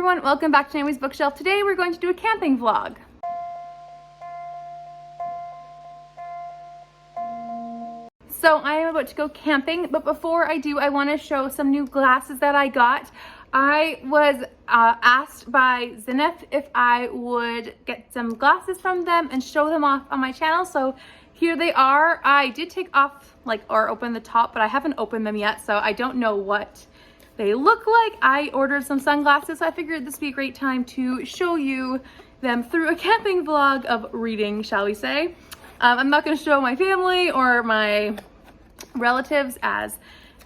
everyone, welcome back to Naomi's Bookshelf. Today we're going to do a camping vlog. So I am about to go camping, but before I do, I want to show some new glasses that I got. I was asked by Zenith if I would get some glasses from them and show them off on my channel, so here they are. I did take off or open the top, but I haven't opened them yet, so I don't know what they look like. I ordered some sunglasses, so I figured this would be a great time to show you them through a camping vlog of reading, shall we say. I'm not going to show my family or my relatives as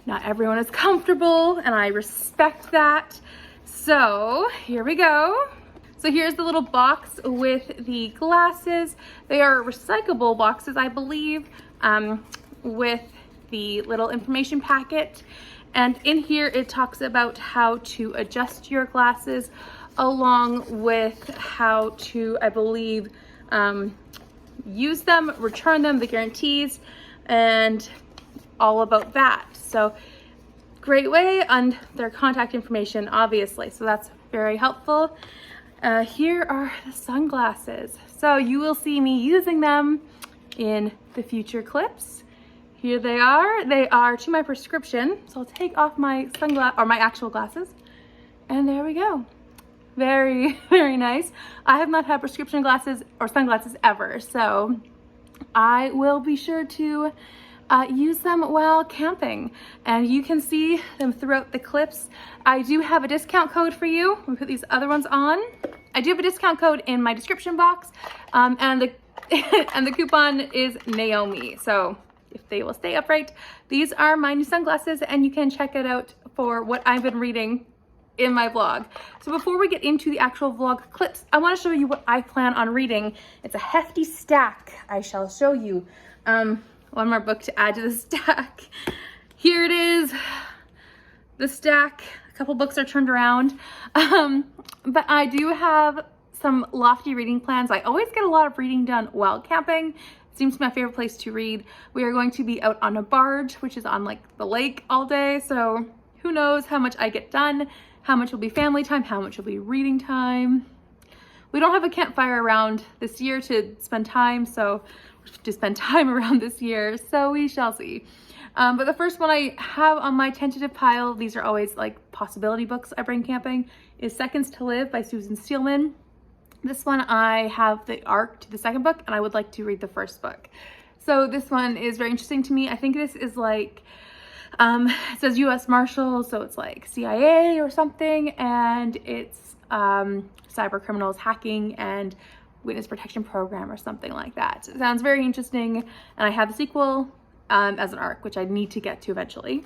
not everyone is comfortable, and I respect that. So here we go. So here's the little box with the glasses. They are recyclable boxes, I believe, with the little information packet. And in here it talks about how to adjust your glasses along with how to, I believe, use them, return them, the guarantees, and all about that. So great way, and their contact information, obviously. So that's very helpful. Here are the sunglasses. So you will see me using them in the future clips. Here they are. They are to my prescription. So I'll take off my my actual glasses. And there we go. Very, very nice. I have not had prescription glasses or sunglasses ever, so I will be sure to use them while camping. And you can see them throughout the clips. I do have a discount code for you. Let me put these other ones on. I do have a discount code in my description box, and the and the coupon is Naomi. So if they will stay upright, these are my new sunglasses, and you can check it out for what I've been reading in my vlog. So before we get into the actual vlog clips, I want to show you what I plan on reading. It's a hefty stack. I shall show you. One more book to add to the stack. Here it is, the stack. A couple books are turned around. But I do have some lofty reading plans. I always get a lot of reading done while camping. It seems my favorite place to read. We are going to be out on a barge, which is on the lake all day. So who knows how much I get done, how much will be family time, how much will be reading time. We don't have a campfire around this year to spend time, around this year, so we shall see. But the first one I have on my tentative pile, these are always possibility books I bring camping, is Seconds to Live by Susan Stielman. This one I have the arc to the second book, and I would like to read the first book. So this one is very interesting to me. I think this is it says US Marshals, so it's CIA or something, and it's cyber criminals hacking and witness protection program or something like that. So it sounds very interesting, and I have the sequel as an arc, which I need to get to eventually.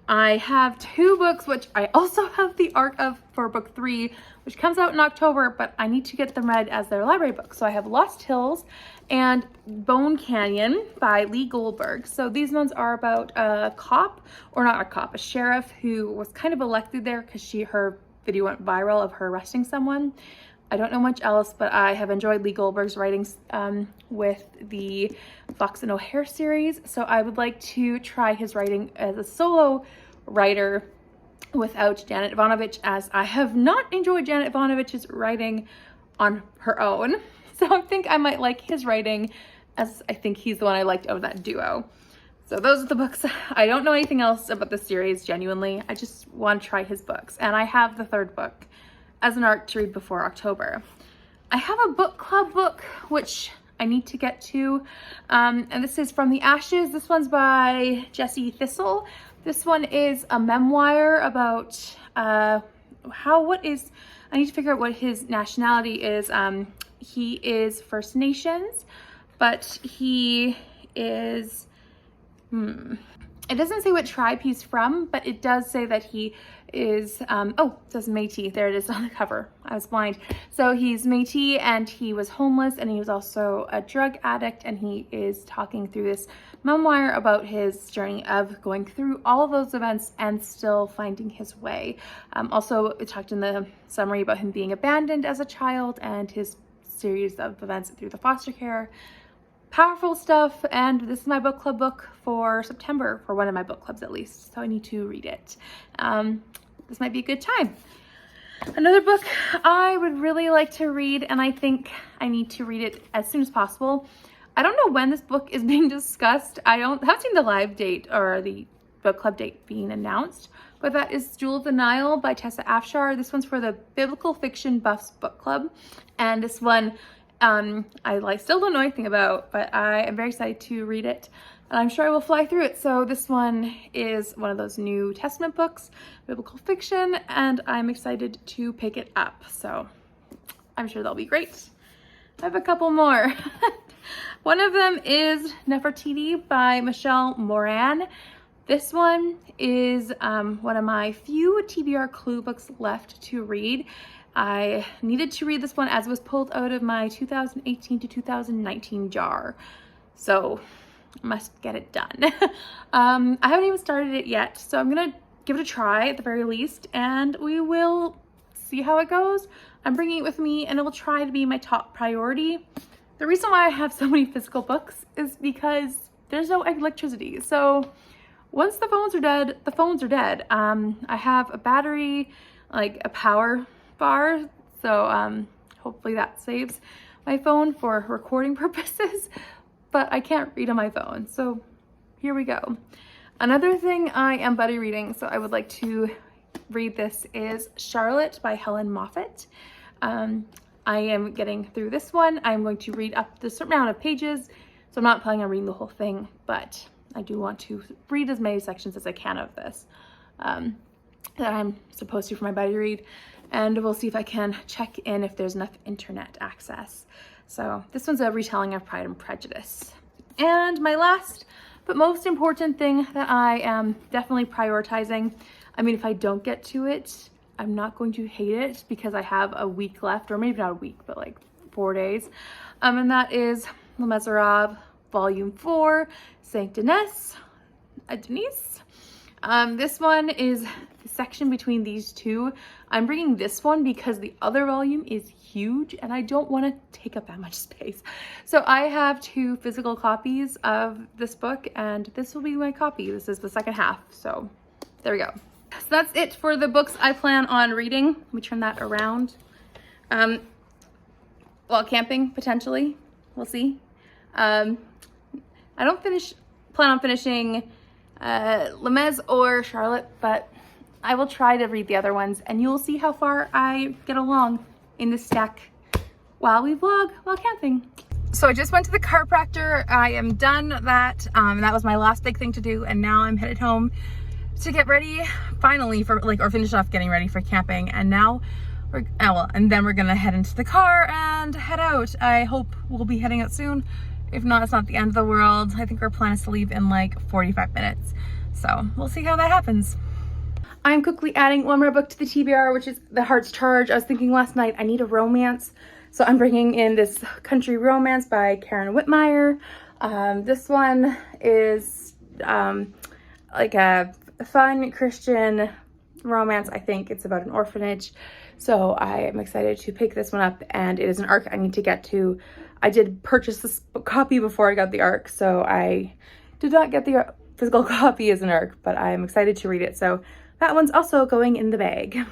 I have two books which I also have the arc of for book 3, which comes out in October, but I need to get them read as their library books. So I have Lost Hills and Bone Canyon by Lee Goldberg. So these ones are about a cop, or not a cop, a sheriff who was kind of elected there because her video went viral of her arresting someone. I don't know much else, but I have enjoyed Lee Goldberg's writings with the Fox and O'Hare series. So I would like to try his writing as a solo writer without Janet Ivanovich, as I have not enjoyed Janet Ivanovich's writing on her own. So I think I might like his writing, as I think he's the one I liked out of that duo. So those are the books. I don't know anything else about the series, genuinely. I just want to try his books. And I have the third book as an arc to read before October. I have a book club book, which I need to get to. And this is From the Ashes. This one's by Jesse Thistle. This one is a memoir about I need to figure out what his nationality is. He is First Nations, but he is, it doesn't say what tribe he's from, but it does say that he is, it says Métis. There it is on the cover. I was blind. So he's Métis, and he was homeless, and he was also a drug addict, and he is talking through this memoir about his journey of going through all of those events and still finding his way. Also, it talked in the summary about him being abandoned as a child and his series of events through the foster care. Powerful stuff, and this is my book club book for September, for one of my book clubs at least, so I need to read it. This might be a good time. Another book I would really like to read, and I think I need to read it as soon as possible. I don't know when this book is being discussed. I haven't seen the live date or the book club date being announced, but that is Jewel of the Nile by Tessa Afshar. This one's for the Biblical Fiction Buffs Book Club, and this one I still don't know anything about, but I am very excited to read it, and I'm sure I will fly through it. So this one is one of those New Testament books, biblical fiction, and I'm excited to pick it up. So I'm sure they'll be great. I have a couple more. One of them is Nefertiti by Michelle Moran. This one is one of my few TBR clue books left to read. I needed to read this one as it was pulled out of my 2018 to 2019 jar. So I must get it done. I haven't even started it yet, so I'm gonna give it a try at the very least, and we will see how it goes. I'm bringing it with me, and it will try to be my top priority. The reason why I have so many physical books is because there's no electricity. So once the phones are dead, the phones are dead. I have a battery, like a power bar, so hopefully that saves my phone for recording purposes, but I can't read on my phone, so here we go. Another thing I am buddy reading, so I would like to read this, is Charlotte by Helen Moffat. I am getting through this one. I'm going to read up the certain amount of pages, so I'm not planning on reading the whole thing, but I do want to read as many sections as I can of this that I'm supposed to for my buddy read, and we'll see if I can check in if there's enough internet access. So this one's a retelling of Pride and Prejudice. And my last but most important thing that I am definitely prioritizing, I mean, if I don't get to it, I'm not going to hate it because I have a week left, or maybe not a week, but like 4 days. And that is Les Miserables, Volume 4, Saint Denis. Denise. This one is the section between these two. I'm bringing this one because the other volume is huge and I don't want to take up that much space. So I have 2 physical copies of this book, and this will be my copy. This is the second half, so there we go. So that's it for the books I plan on reading. Let me turn that around. While camping, potentially. We'll see. I don't plan on finishing Les or Charlotte, but I will try to read the other ones, and you'll see how far I get along in this stack while we vlog while camping. So I just went to the chiropractor. I am done that. That was my last big thing to do, and now I'm headed home to get ready finally for or finish off getting ready for camping. And now and then we're gonna head into the car and head out. I hope we'll be heading out soon. If not, it's not the end of the world. I think our plan is to leave in like 45 minutes. So we'll see how that happens. I'm quickly adding one more book to the TBR, which is The Heart's Charge. I was thinking last night, I need a romance. So I'm bringing in this country romance by Karen Whitmire. This one is like a fun Christian romance. I think it's about an orphanage. So I am excited to pick this one up, and it is an arc I need to get to. I did purchase this copy before I got the arc, so I did not get the physical copy as an arc, but I'm excited to read it. So that one's also going in the bag.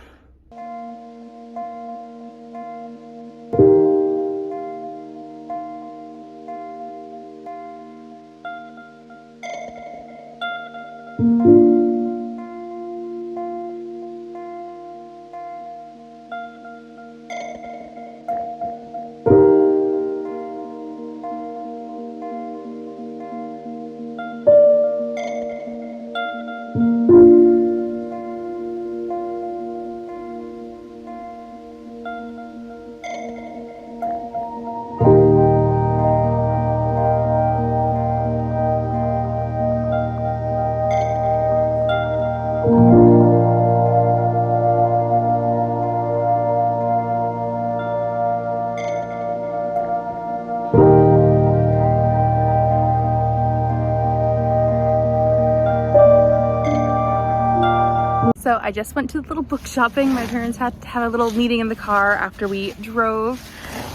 So I just went to the little book shopping. My parents had to have a little meeting in the car after we drove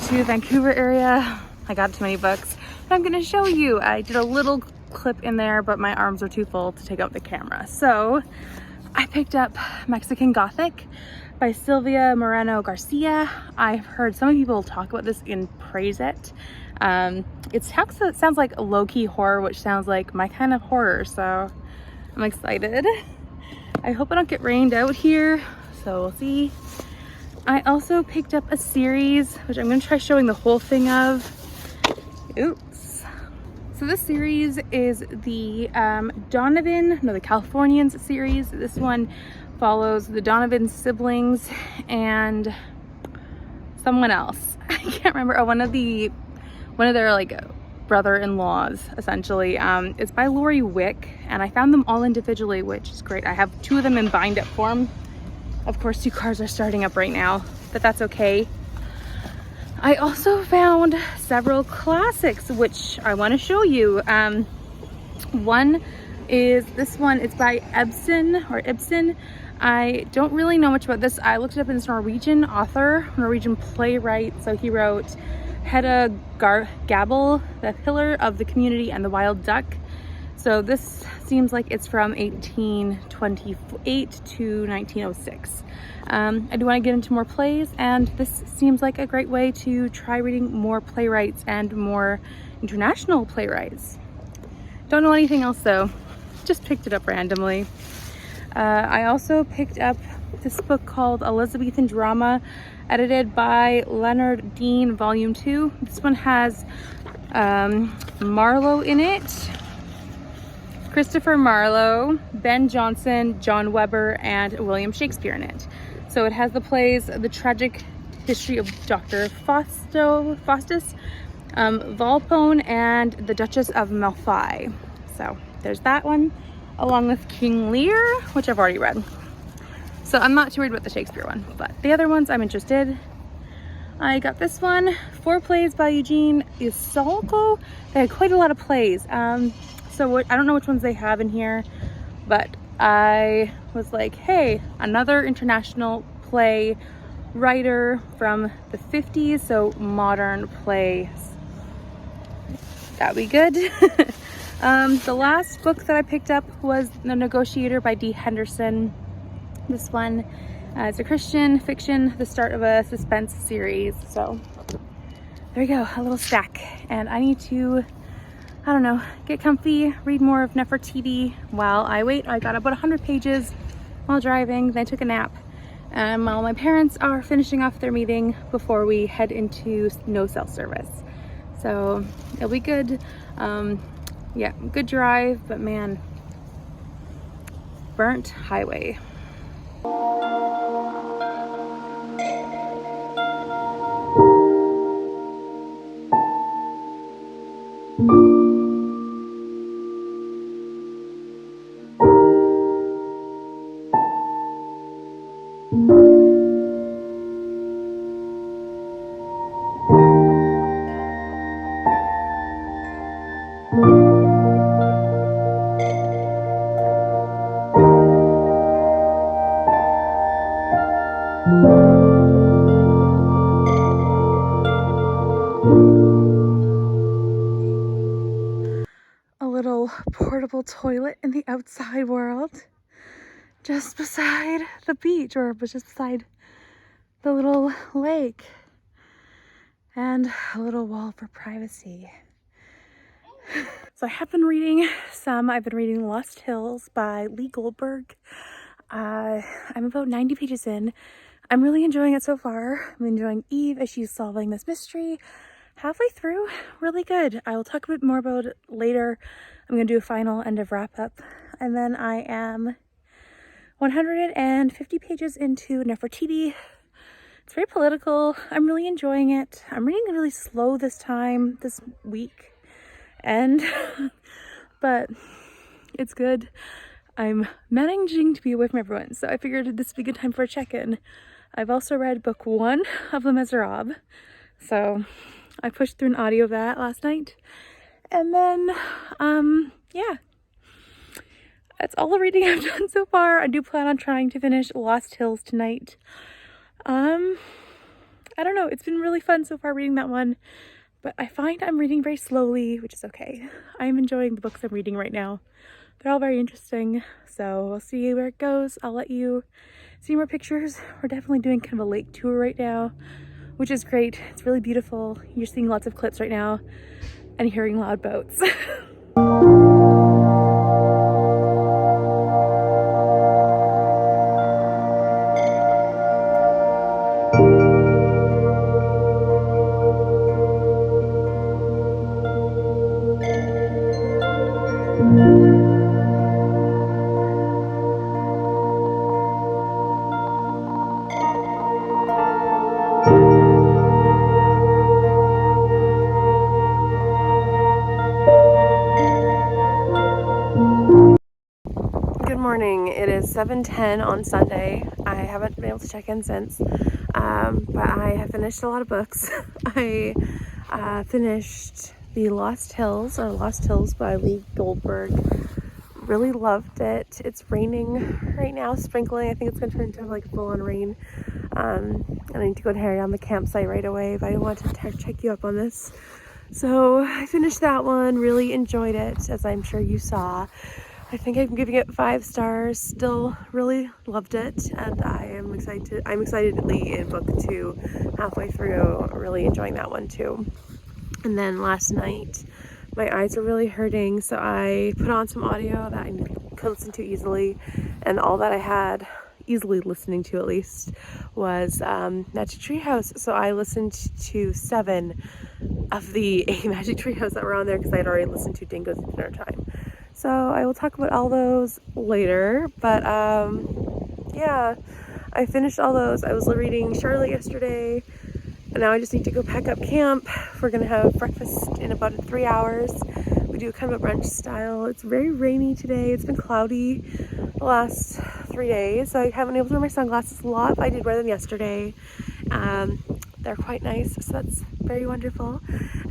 to the Vancouver area. I got too many books. I'm gonna show you. I did a little clip in there, but my arms are too full to take out the camera. So I picked up Mexican Gothic by Sylvia Moreno Garcia. I've heard some people talk about this and praise it. It sounds like low-key horror, which sounds like my kind of horror, so I'm excited. I hope I don't get rained out here, so we'll see. I also picked up a series, which I'm going to try showing the whole thing of. Oops. So this series is the the Californians series. This one follows the Donovan siblings and someone else. I can't remember. Oh, one of their like brother-in-laws, essentially. It's by Lori Wick, and I found them all individually, which is great. I have 2 of them in bind-up form. Of course, 2 cars are starting up right now, but that's okay. I also found several classics, which I want to show you. One is this one. It's by Ibsen. I don't really know much about this. I looked it up in this Norwegian author, Norwegian playwright. So he wrote Hedda Gabel, The Pillar of the Community and the Wild Duck. So this seems like it's from 1828 to 1906. I do want to get into more plays, and this seems like a great way to try reading more playwrights and more international playwrights. Don't know anything else though, just picked it up randomly. I also picked up this book called Elizabethan Drama, edited by Leonard Dean, Volume 2. This one has Marlowe in it. Christopher Marlowe, Ben Jonson, John Weber, and William Shakespeare in it. So it has the plays The Tragic History of Dr. Faustus, Volpone, and The Duchess of Malfi. So there's that one, along with King Lear, which I've already read. So I'm not too worried about the Shakespeare one, but the other ones I'm interested. I got this one, 4 plays by Eugene Isolco. They had quite a lot of plays. So I don't know which ones they have in here, but I was like, hey, another international play writer from the 50s, so modern plays. That'd be good. The last book that I picked up was The Negotiator by D Henderson. This one, it's a Christian fiction, the start of a suspense series. So there you go, a little stack. And I need to, I don't know, get comfy, read more of Nefertiti while I wait. I got about 100 pages while driving, then I took a nap. And while my parents are finishing off their meeting before we head into no cell service. So it'll be good. Yeah, good drive, but man, burnt highway. Portable toilet in the outside world, just beside the beach, or just beside the little lake, and a little wall for privacy. So I have been reading I've been reading Lost Hills by Lee Goldberg. I'm about 90 pages in. I'm really enjoying it so far. I'm enjoying Eve as she's solving this mystery. Halfway through, really good. I will talk a bit more about it later. I'm going to do a final end of wrap up. And then I am 150 pages into Nefertiti. It's very political. I'm really enjoying it. I'm reading really slow this week. But it's good. I'm managing to be away from everyone, so I figured this would be a good time for a check-in. I've also read book 1 of Les Miserables, so I pushed through an audio of that last night. And then, yeah, that's all the reading I've done so far. I do plan on trying to finish Lost Hills tonight. I don't know, it's been really fun so far reading that one, but I find I'm reading very slowly, which is okay. I'm enjoying the books I'm reading right now. they're all very interesting. So we'll see where it goes. I'll let you see more pictures. We're definitely doing kind of a lake tour right now, which is great. It's really beautiful. You're seeing lots of clips right now and hearing loud boats. Good morning. It is 7:10 on Sunday. I haven't been able to check in since, but I have finished a lot of books. I finished The Lost Hills, or Lost Hills by Goldberg. Really loved it. It's raining right now, sprinkling. I think it's going to turn into like full-on rain. And I need to go to Harry on the campsite right away, but I wanted to check you up on this. So I finished that one, really enjoyed it, as I'm sure you saw. I think I'm giving it 5 stars. Still really loved it, and I'm excitedly in book 2, halfway through, really enjoying that one too. And then last night, my eyes were really hurting, so I put on some audio that I could listen to easily, and all that I had easily listening to at least was Magic Treehouse. So I listened to 7 of the 8 Magic Treehouse that were on there because I had already listened to Dingo's Dinner Time. So I will talk about all those later, but yeah, I finished all those. I was reading Charlotte yesterday, and now I just need to go pack up camp. We're gonna have breakfast in about 3 hours. We do kind of a brunch style. It's very rainy today. It's been cloudy the last 3 days, so I haven't been able to wear my sunglasses a lot, but I did wear them yesterday. They're quite nice, so that's very wonderful.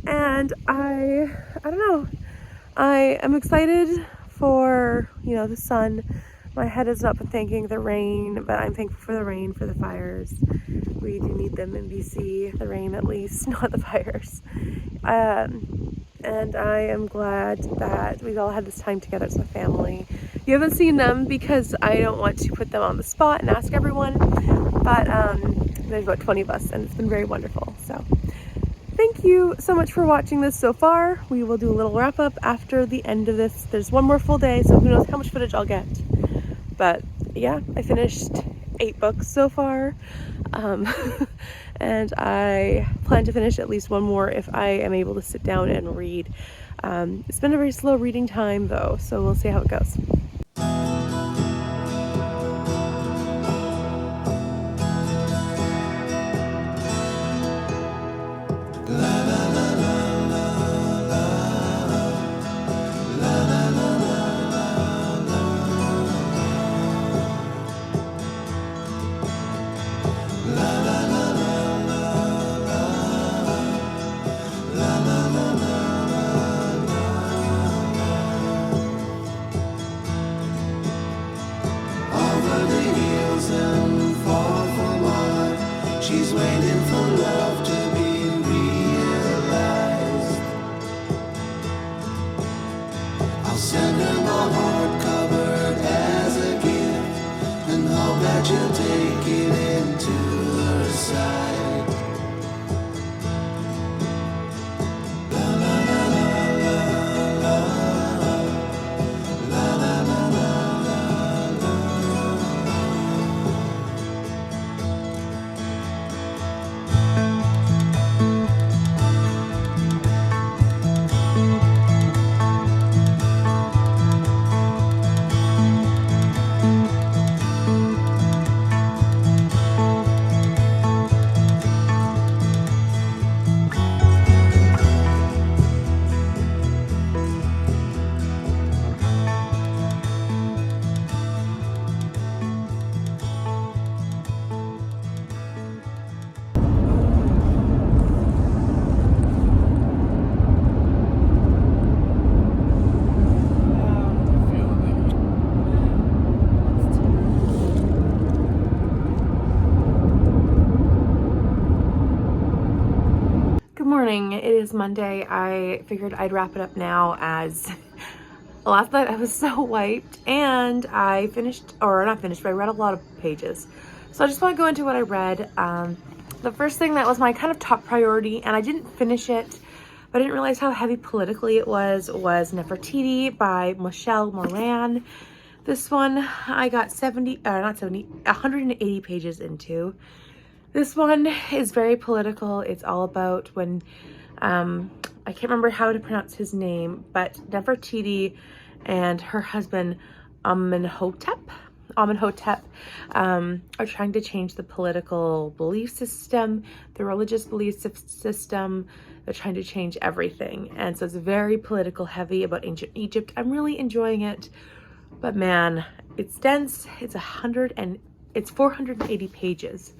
And I don't know. I am excited for, the sun. My head has not been thanking the rain, but I'm thankful for the rain, for the fires. We do need them in BC, the rain at least, not the fires. And I am glad that we've all had this time together as a family. You haven't seen them because I don't want to put them on the spot and ask everyone, but there's about 20 of us, and it's been very wonderful. So thank you so much for watching this so far. We will do a little wrap up after the end of this. There's one more full day, so who knows how much footage I'll get. But yeah, I finished 8 books so far. And I plan to finish at least one more if I am able to sit down and read. It's been a very slow reading time though, so we'll see how it goes. She's waiting for love to be realized. I'll send her my heart covered as a gift, and hope that you'll take it into her side. La la la la la la la la la la. Good morning. It is Monday. I figured I'd wrap it up now as last night I was so wiped, and I finished, or not finished, but I read a lot of pages. So I just want to go into what I read. The first thing that was my kind of top priority, and I didn't finish it, but I didn't realize how heavy politically it was Nefertiti by Michelle Moran. This one I got 180 pages into. This one is very political. It's all about when, I can't remember how to pronounce his name, but Nefertiti and her husband Amenhotep are trying to change the political belief system, the religious belief system. They're trying to change everything. And so it's very political heavy about ancient Egypt. I'm really enjoying it, but man, it's dense. It's 480 pages.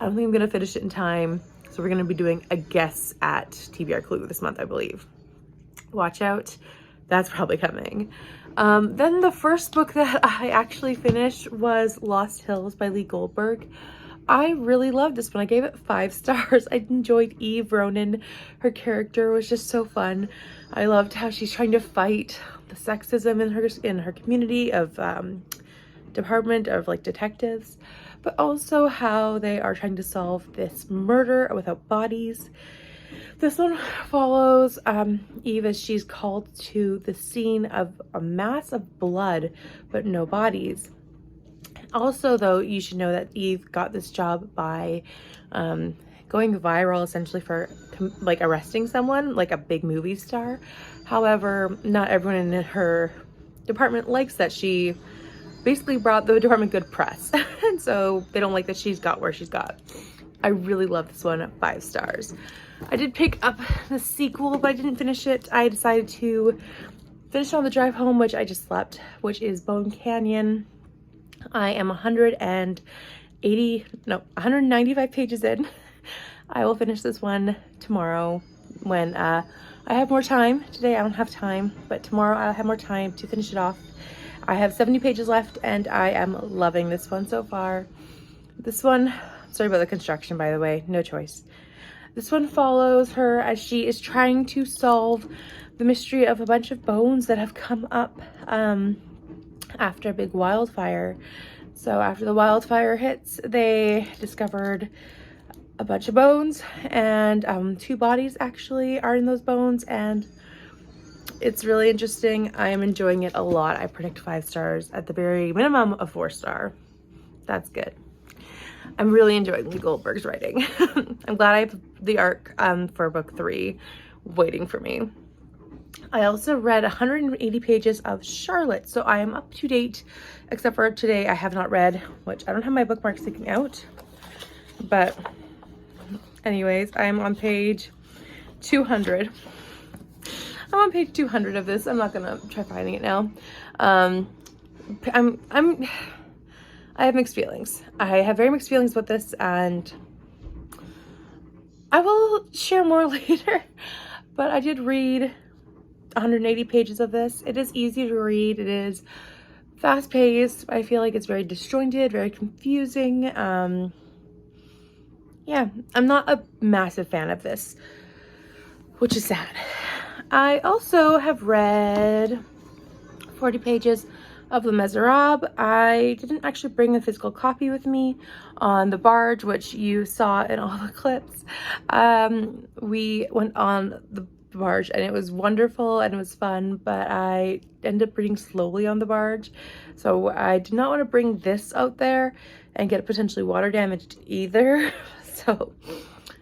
I don't think I'm gonna finish it in time. So we're gonna be doing a guess at TBR Clue this month, I believe. Watch out, that's probably coming. Then the first book that I actually finished was Lost Hills by Lee Goldberg. I really loved this one. I gave it 5 stars. I enjoyed Eve Ronan. Her character was just so fun. I loved how she's trying to fight the sexism in her community of department of like detectives, but also how they are trying to solve this murder without bodies. This one follows Eve as she's called to the scene of a mass of blood, but no bodies. Also, though, you should know that Eve got this job by going viral essentially for like arresting someone, like a big movie star. However, not everyone in her department likes that she basically brought the department good press. And so they don't like that she's got where she's got. I really love this one at 5 stars. I did pick up the sequel, but I didn't finish it. I decided to finish on the drive home, which I just slept, which is Bone Canyon. I am 195 pages in. I will finish this one tomorrow when I have more time. Today I don't have time, but tomorrow I'll have more time to finish it off. I have 70 pages left, and I am loving this one so far. This one, sorry about the construction, by the way, no choice. This one follows her as she is trying to solve the mystery of a bunch of bones that have come up after a big wildfire. So after the wildfire hits, they discovered a bunch of bones, and 2 bodies actually are in those bones, and it's really interesting. I am enjoying it a lot. I predict 5 stars, at the very minimum of 4 star. That's good. I'm really enjoying Lee Goldberg's writing. I'm glad I have the arc for book 3 waiting for me. I also read 180 pages of Charlotte, so I am up to date, except for today I have not read, which I don't have my bookmarks sticking out. But anyways, I'm on page 200. I'm on page 200 of this. I'm not gonna try finding it now. I have mixed feelings. I have very mixed feelings about this, and I will share more later. But I did read 180 pages of this. It is easy to read. It is fast paced. I feel like it's very disjointed, very confusing. Yeah, I'm not a massive fan of this, which is sad. I also have read 40 pages of Les Miserables. I didn't actually bring a physical copy with me on the barge, which you saw in all the clips. We went on the barge and it was wonderful and it was fun, but I ended up reading slowly on the barge. So I did not want to bring this out there and get potentially water damaged either. So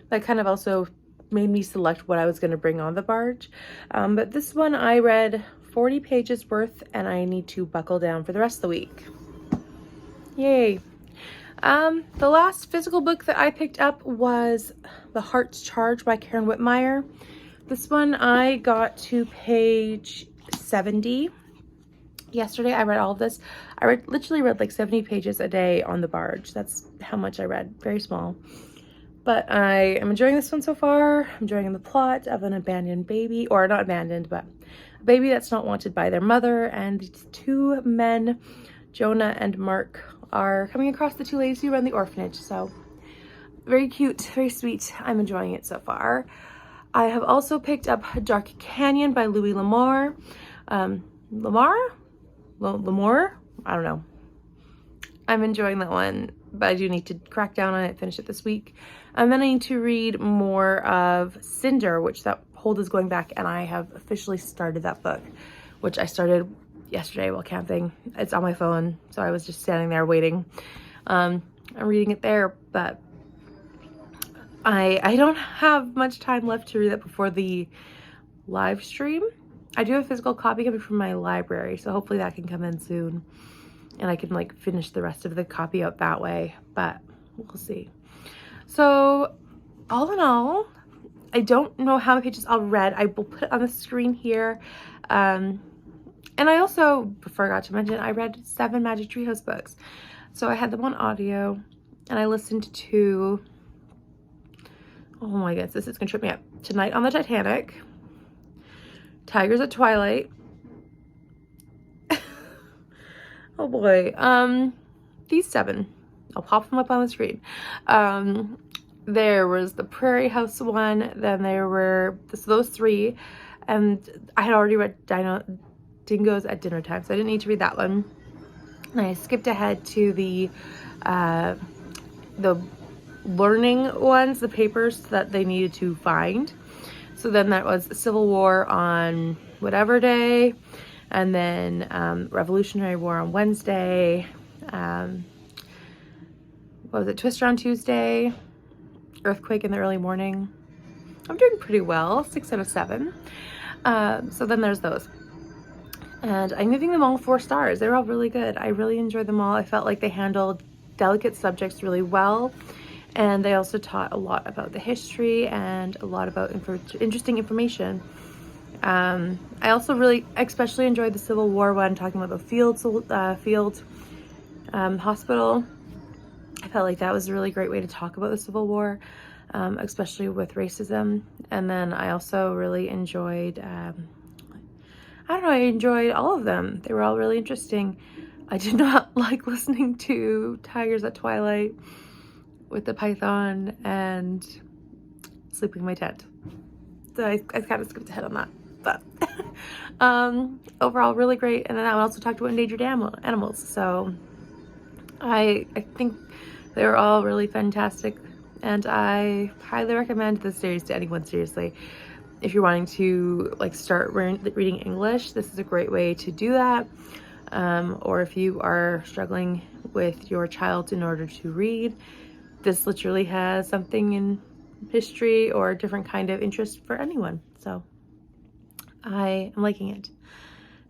that kind of also made me select what I was going to bring on the barge. But this one I read 40 pages worth, and I need to buckle down for the rest of the week. Yay. The last physical book that I picked up was The Heart's Charge by Karen Whitmire. This one I got to page 70. Yesterday I read all of this. I literally read like 70 pages a day on the barge. That's how much I read. Very small. But I am enjoying this one so far. I'm enjoying the plot of an abandoned baby, or not abandoned, but a baby that's not wanted by their mother, and these 2 men, Jonah and Mark, are coming across the 2 ladies who run the orphanage. So very cute, very sweet. I'm enjoying it so far. I have also picked up Dark Canyon by Louis L'Amour. Lamar? I don't know. I'm enjoying that one, but I do need to crack down on it, finish it this week. And then I need to read more of Cinder, which that hold is going back, and I have officially started that book, which I started yesterday while camping. It's on my phone, so I was just standing there waiting. I'm reading it there, but I don't have much time left to read it before the live stream. I do have a physical copy coming from my library, so hopefully that can come in soon and I can like finish the rest of the copy out that way, but we'll see. So all in all, I don't know how many pages I'll read. I will put it on the screen here. And I also forgot to mention, I read 7 Magic Treehouse books. So I had them on audio and I listened to, oh my goodness, this is gonna trip me up. Tonight on the Titanic, Tigers at Twilight. Oh boy, these 7, I'll pop them up on the screen. There was the Prairie House one, then there were those 3, and I had already read Dingoes at Dinner Time, so I didn't need to read that one. And I skipped ahead to the learning ones, the papers that they needed to find. So then that was Civil War on whatever day, and then Revolutionary War on Wednesday. What was it? Twister on Tuesday. Earthquake in the early morning. I'm doing pretty well, 6 out of 7. So then there's those. And I'm giving them all 4 stars. They're all really good. I really enjoyed them all. I felt like they handled delicate subjects really well. And they also taught a lot about the history and a lot about interesting information. I also really especially enjoyed the Civil War one, talking about the field hospital. I felt like that was a really great way to talk about the Civil War, especially with racism. And then I also really enjoyed, I don't know, I enjoyed all of them. They were all really interesting. I did not like listening to Tigers at Twilight with the python and sleeping in my tent. So I kind of skipped ahead on that. But overall, really great. And then I also talked about endangered animals. So I think they were all really fantastic. And I highly recommend this series to anyone, seriously. If you're wanting to like start reading English, this is a great way to do that. Or if you are struggling with your child in order to read, this literally has something in history or a different kind of interest for anyone. So I am liking it.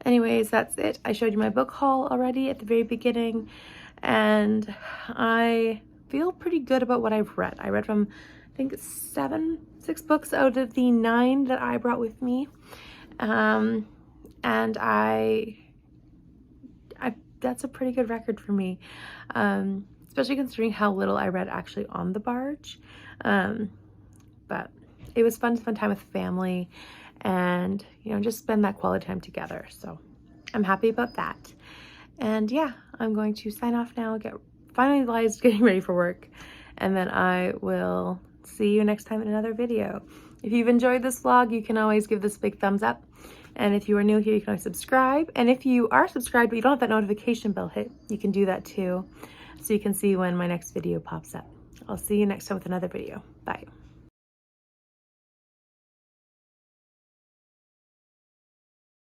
Anyways, that's it. I showed you my book haul already at the very beginning, and I feel pretty good about what I've read. I read from, I think, 6 books out of the 9 that I brought with me. And that's a pretty good record for me. Especially considering how little I read actually on the barge. But it was fun to spend time with family and, you know, just spend that quality time together. So I'm happy about that. And yeah, I'm going to sign off now, finalize getting ready for work, and then I will see you next time in another video. If you've enjoyed this vlog, you can always give this a big thumbs up. And if you are new here, you can always subscribe. And if you are subscribed but you don't have that notification bell hit, you can do that too, so you can see when my next video pops up. I'll see you next time with another video. Bye.